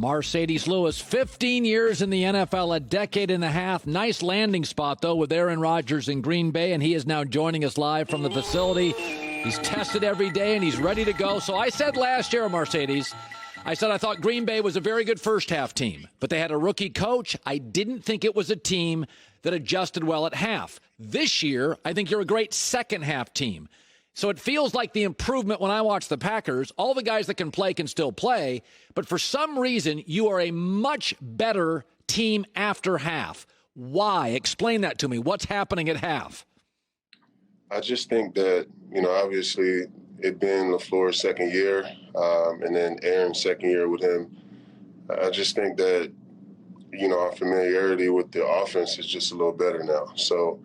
Marcedes Lewis, 15 years in the NFL, a decade and a half. Nice landing spot, though, with Aaron Rodgers in Green Bay, and he is now joining us live from the facility. He's tested every day, and he's ready to go. So I said last year, Marcedes, I thought Green Bay was a very good first-half team, but they had a rookie coach. I didn't think it was a team that adjusted well at half. This year, I think you're a great second-half team. So it feels like the improvement when I watch the Packers, all the guys that can still play, but for some reason, you are a much better team after half. Why? Explain that to me. What's happening at half? I just think that, obviously it being LaFleur's second year, and then Aaron's second year with him, I just think that, our familiarity with the offense is just a little better now. So,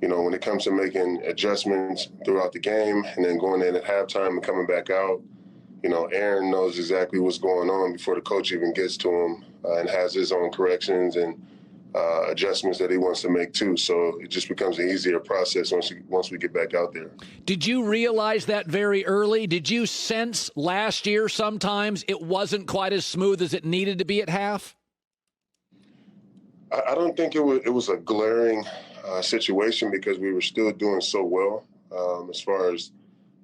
when it comes to making adjustments throughout the game and then going in at halftime and coming back out, Aaron knows exactly what's going on before the coach even gets to him, and has his own corrections and adjustments that he wants to make too. So it just becomes an easier process once we get back out there. Did you realize that very early? Did you sense last year sometimes it wasn't quite as smooth as it needed to be at half? I don't think it was a glaring situation because we were still doing so well as far as,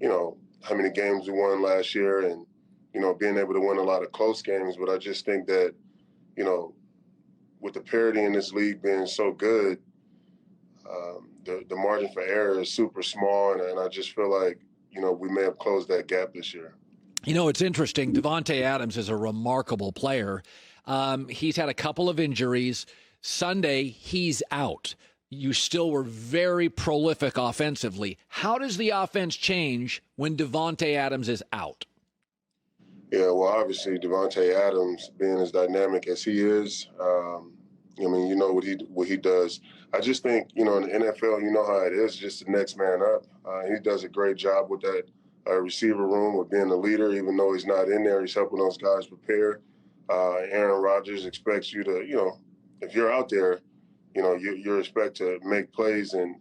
how many games we won last year and, being able to win a lot of close games. But I just think that, with the parity in this league being so good, the margin for error is super small. And I just feel like, we may have closed that gap this year. It's interesting. Devante Adams is a remarkable player. He's had a couple of injuries. Sunday, he's out. You still were very prolific offensively. How does the offense change when Devante Adams is out? Yeah, well, obviously, Devante Adams, being as dynamic as he is, what he does. I just think, in the NFL, you know how it is, just the next man up. He does a great job with that receiver room, with being the leader. Even though he's not in there, he's helping those guys prepare. Aaron Rodgers expects you to, if you're out there, you're expected to make plays and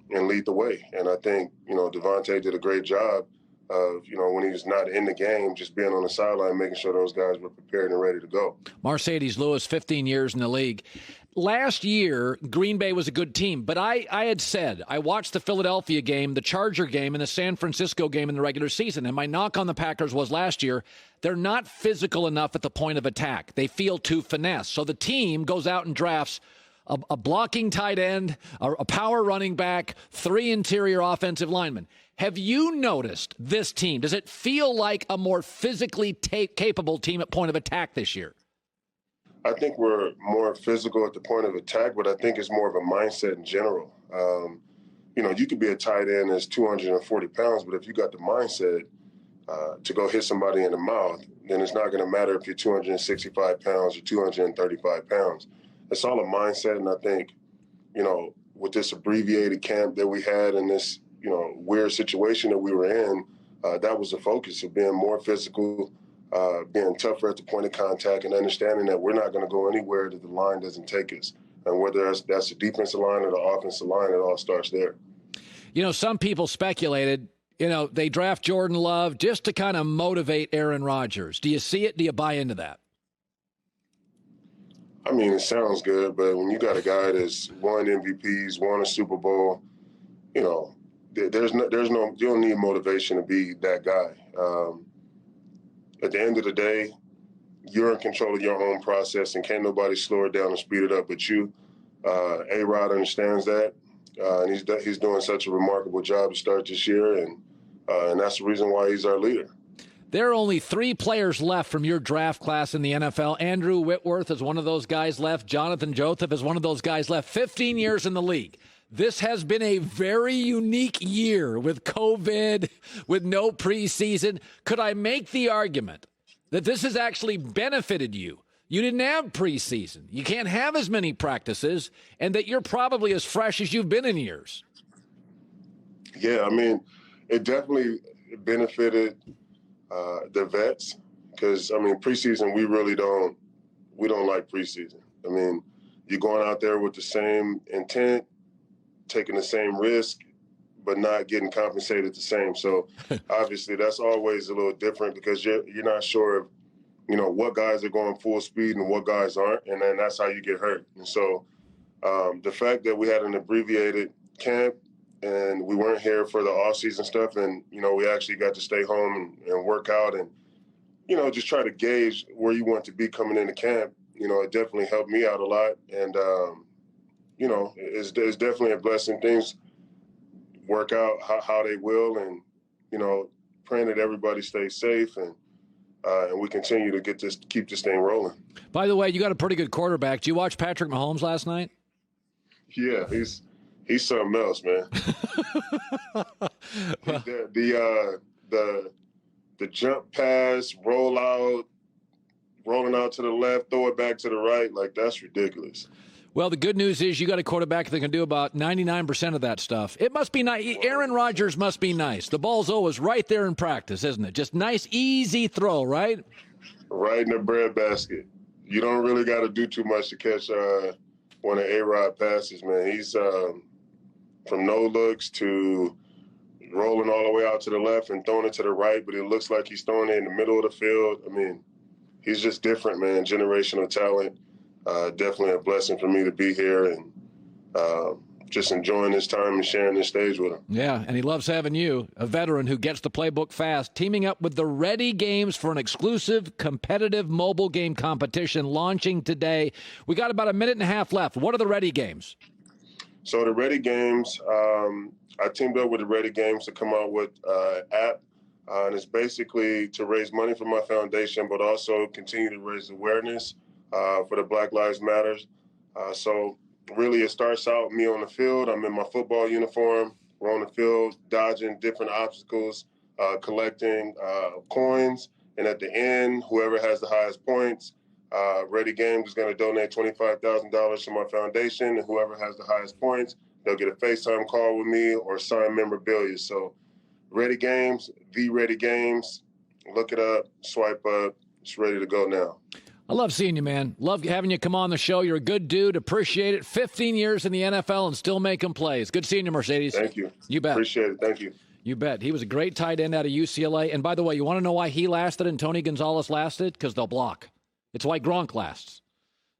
lead the way. And I think, Devante did a great job of, when he was not in the game, just being on the sideline, making sure those guys were prepared and ready to go. Marcedes Lewis, 15 years in the league. Last year, Green Bay was a good team, but I had said, I watched the Philadelphia game, the Charger game, and the San Francisco game in the regular season, and my knock on the Packers was last year, they're not physical enough at the point of attack. They feel too finesse. So the team goes out and drafts a blocking tight end, a power running back, 3 interior offensive linemen. Have you noticed this team? Does it feel like a more physically capable team at point of attack this year? I think we're more physical at the point of attack, but I think it's more of a mindset in general. You could be a tight end that's 240 pounds, but if you got the mindset to go hit somebody in the mouth, then it's not going to matter if you're 265 pounds or 235 pounds. It's all a mindset, and I think, with this abbreviated camp that we had and this, weird situation that we were in, that was the focus of being more physical, being tougher at the point of contact, and understanding that we're not going to go anywhere that the line doesn't take us. And whether that's the defensive line or the offensive line, it all starts there. Some people speculated, they draft Jordan Love just to kind of motivate Aaron Rodgers. Do you see it? Do you buy into that? I mean, it sounds good, but when you got a guy that's won MVPs, won a Super Bowl, there's no, you don't need motivation to be that guy. At the end of the day, you're in control of your own process, and can't nobody slow it down and speed it up but you. A-Rod understands that, and he's doing such a remarkable job to start this year, and that's the reason why he's our leader. There are only 3 players left from your draft class in the NFL. Andrew Whitworth is one of those guys left. Jonathan Joseph is one of those guys left. 15 years in the league. This has been a very unique year with COVID, with no preseason. Could I make the argument that this has actually benefited you? You didn't have preseason. You can't have as many practices, and that you're probably as fresh as you've been in years. Yeah, I mean, it definitely benefited the vets because, preseason, we don't like preseason. You're going out there with the same intent, taking the same risk, but not getting compensated the same. So obviously that's always a little different because you're not sure what guys are going full speed and what guys aren't, and then that's how you get hurt. And so the fact that we had an abbreviated camp and we weren't here for the off-season stuff, and, we actually got to stay home and work out and, just try to gauge where you want to be coming into camp, it definitely helped me out a lot. And, it's definitely a blessing. Things work out how they will, and, praying that everybody stays safe and we continue to keep this thing rolling. By the way, you got a pretty good quarterback. Did you watch Patrick Mahomes last night? Yeah, he's something else, man. The jump pass, rolling out to the left, throw it back to the right, that's ridiculous. Well, the good news is you got a quarterback that can do about 99% of that stuff. It must be nice. Aaron Rodgers must be nice. The ball's always right there in practice, isn't it? Just nice, easy throw, right? Right in the breadbasket. You don't really got to do too much to catch one of A-Rod passes, man. He's from no looks to rolling all the way out to the left and throwing it to the right, but it looks like he's throwing it in the middle of the field. I mean, he's just different, man. Generational talent. Definitely a blessing for me to be here and just enjoying this time and sharing this stage with him. Yeah, and he loves having you, a veteran who gets the playbook fast, teaming up with the Ready Games for an exclusive competitive mobile game competition launching today. We got about a minute and a half left. What are the Ready Games? So the Ready Games, I teamed up with the Ready Games to come out with an app. And it's basically to raise money for my foundation, but also continue to raise awareness for the Black Lives Matter. So really it starts out me on the field. I'm in my football uniform. We're on the field dodging different obstacles, collecting coins. And at the end, whoever has the highest points, Ready Games is going to donate $25,000 to my foundation. And whoever has the highest points, they'll get a FaceTime call with me or sign memorabilia. So Ready Games, the Ready Games, look it up, swipe up. It's ready to go now. I love seeing you, man. Love having you come on the show. You're a good dude. Appreciate it. 15 years in the NFL and still making plays. Good seeing you, Marcedes. Thank you. You bet. Appreciate it. Thank you. You bet. He was a great tight end out of UCLA. And by the way, you want to know why he lasted and Tony Gonzalez lasted? Because they'll block. It's why Gronk lasts.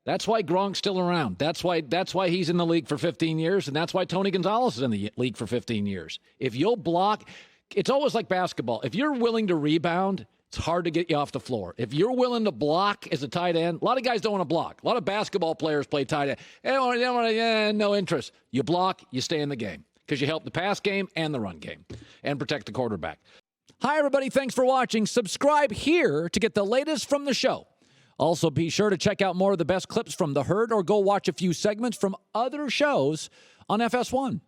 That's why Gronk's still around. That's why he's in the league for 15 years, and that's why Tony Gonzalez is in the league for 15 years. If you'll block, it's always like basketball. If you're willing to rebound, it's hard to get you off the floor. If you're willing to block as a tight end, a lot of guys don't want to block. A lot of basketball players play tight end. They don't want to, no interest. You block, you stay in the game because you help the pass game and the run game and protect the quarterback. Hi, everybody. Thanks for watching. Subscribe here to get the latest from the show. Also, be sure to check out more of the best clips from The Herd or go watch a few segments from other shows on FS1.